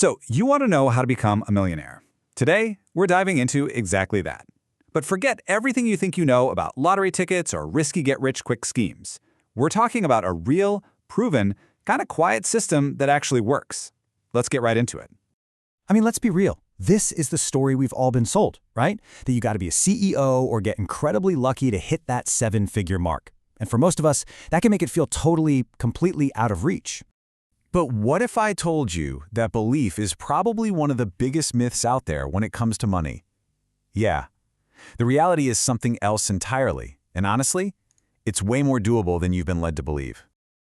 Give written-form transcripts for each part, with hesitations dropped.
So, you want to know how to become a millionaire. Today, we're diving into exactly that. But forget everything you think you know about lottery tickets or risky get-rich-quick schemes. We're talking about a real, proven, kind of quiet system that actually works. Let's get right into it. I mean, let's be real. This is the story we've all been sold, right? That you got to be a CEO or get incredibly lucky to hit that seven-figure mark. And for most of us, that can make it feel totally, completely out of reach. But what if I told you that belief is probably one of the biggest myths out there when it comes to money? Yeah. The reality is something else entirely. And honestly, it's way more doable than you've been led to believe.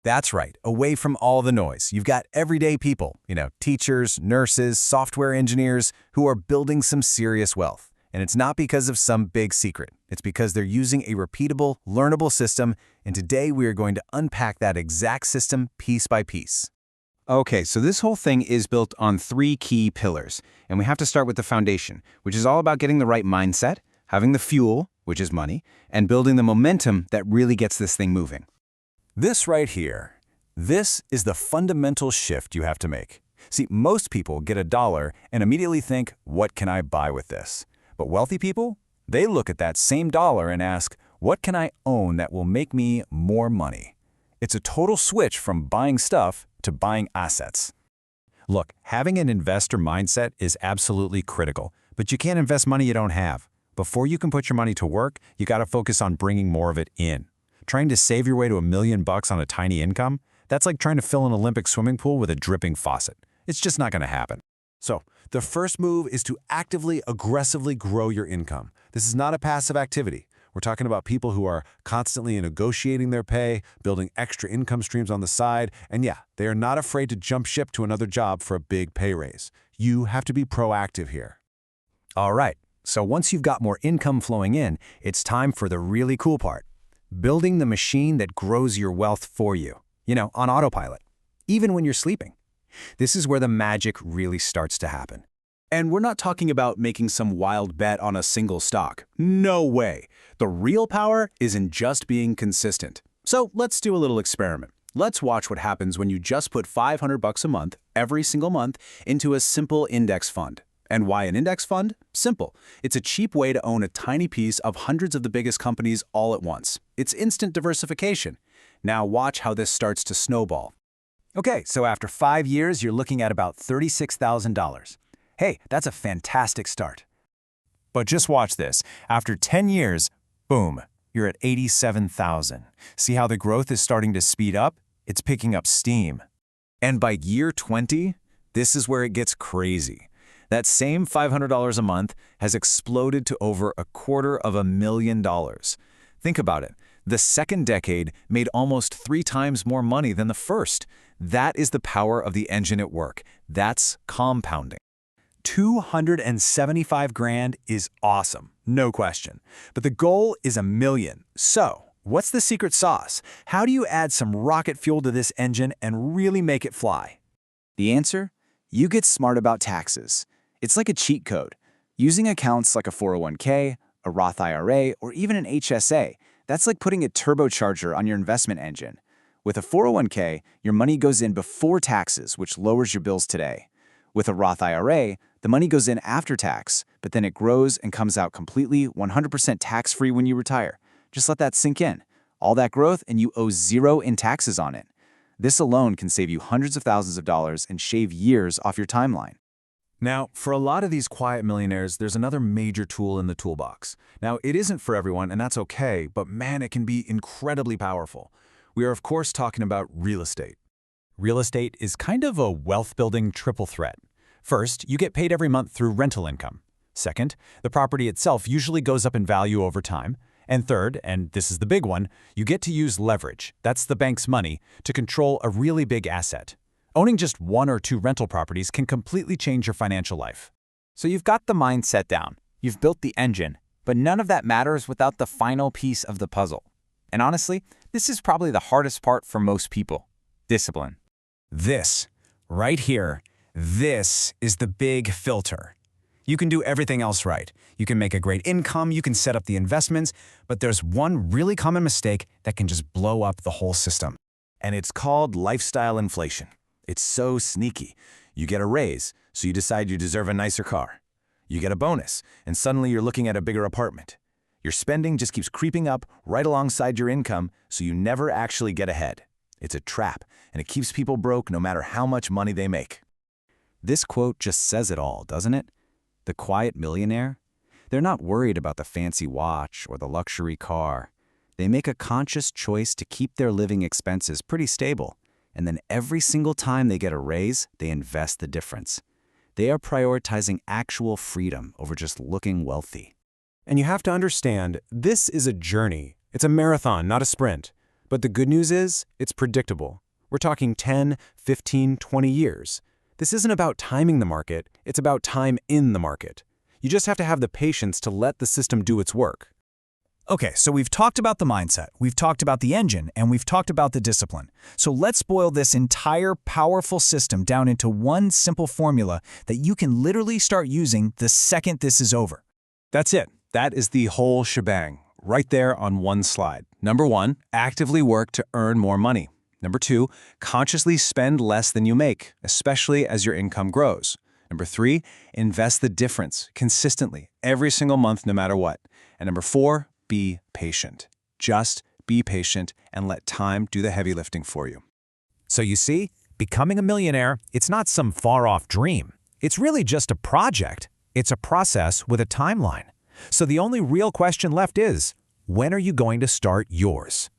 That's right, away from all the noise. You've got everyday people, teachers, nurses, software engineers, who are building some serious wealth. And it's not because of some big secret. It's because they're using a repeatable, learnable system, and today we are going to unpack that exact system piece by piece. Okay, so this whole thing is built on three key pillars, and we have to start with the foundation, which is all about getting the right mindset, having the fuel, which is money, and building the momentum that really gets this thing moving. This right here, this is the fundamental shift you have to make. See, most people get $1 and immediately think, what can I buy with this? But wealthy people, they look at that same dollar and ask, what can I own that will make me more money? It's a total switch from buying stuff to buying assets. Look, having an investor mindset is absolutely critical, but you can't invest money you don't have. Before you can put your money to work, you got to focus on bringing more of it in. Trying to save your way to $1 million on a tiny income, that's like trying to fill an Olympic swimming pool with a dripping faucet. It's just not going to happen. So, the first move is to actively, aggressively grow your income. This is not a passive activity. We're talking about people who are constantly negotiating their pay, building extra income streams on the side, and yeah, they are not afraid to jump ship to another job for a big pay raise. You have to be proactive here. All right, so once you've got more income flowing in, it's time for the really cool part. Building the machine that grows your wealth for you, on autopilot, even when you're sleeping. This is where the magic really starts to happen. And we're not talking about making some wild bet on a single stock. No way. The real power is in just being consistent. So let's do a little experiment. Let's watch what happens when you just put $500 a month, every single month, into a simple index fund. And why an index fund? Simple. It's a cheap way to own a tiny piece of hundreds of the biggest companies all at once. It's instant diversification. Now watch how this starts to snowball. Okay, so after 5 years, you're looking at about $36,000. Hey, that's a fantastic start. But just watch this. After 10 years, boom, you're at $87,000. See how the growth is starting to speed up? It's picking up steam. And by year 20, this is where it gets crazy. That same $500 a month has exploded to over $250,000. Think about it. The second decade made almost 3 times more money than the first. That is the power of the engine at work. That's compounding. $275,000 is awesome, no question. But the goal is $1 million. So, what's the secret sauce? How do you add some rocket fuel to this engine and really make it fly? The answer? You get smart about taxes. It's like a cheat code. Using accounts like a 401k, a Roth IRA, or even an HSA, that's like putting a turbocharger on your investment engine. With a 401k, your money goes in before taxes, which lowers your bills today. With a Roth IRA, the money goes in after tax, but then it grows and comes out completely 100% tax-free when you retire. Just let that sink in. All that growth and you owe zero in taxes on it. This alone can save you hundreds of thousands of dollars and shave years off your timeline. Now, for a lot of these quiet millionaires, there's another major tool in the toolbox. Now, it isn't for everyone, and that's okay, but man, it can be incredibly powerful. We are, of course, talking about real estate. Real estate is kind of a wealth-building triple threat. First, you get paid every month through rental income. Second, the property itself usually goes up in value over time. And third, and this is the big one, you get to use leverage, that's the bank's money, to control a really big asset. Owning just 1 or 2 rental properties can completely change your financial life. So you've got the mindset down, you've built the engine, but none of that matters without the final piece of the puzzle. And honestly, this is probably the hardest part for most people: discipline. This, right here, this is the big filter. You can do everything else right. You can make a great income, you can set up the investments, but there's one really common mistake that can just blow up the whole system. And it's called lifestyle inflation. It's so sneaky. You get a raise, so you decide you deserve a nicer car. You get a bonus, and suddenly you're looking at a bigger apartment. Your spending just keeps creeping up right alongside your income, so you never actually get ahead. It's a trap, and it keeps people broke no matter how much money they make. This quote just says it all, doesn't it? The quiet millionaire? They're not worried about the fancy watch or the luxury car. They make a conscious choice to keep their living expenses pretty stable, and then every single time they get a raise, they invest the difference. They are prioritizing actual freedom over just looking wealthy. And you have to understand, this is a journey. It's a marathon, not a sprint. But the good news is, it's predictable. We're talking 10, 15, 20 years. This isn't about timing the market, it's about time in the market. You just have to have the patience to let the system do its work. Okay, so we've talked about the mindset, we've talked about the engine, and we've talked about the discipline. So let's boil this entire powerful system down into one simple formula that you can literally start using the second this is over. That's it. That is the whole shebang, right there on one slide. Number 1, actively work to earn more money. Number 2, consciously spend less than you make, especially as your income grows. Number 3, invest the difference consistently, every single month, no matter what. And number 4, be patient. Just be patient and let time do the heavy lifting for you. So you see, becoming a millionaire, it's not some far-off dream. It's really just a project. It's a process with a timeline. So the only real question left is, when are you going to start yours?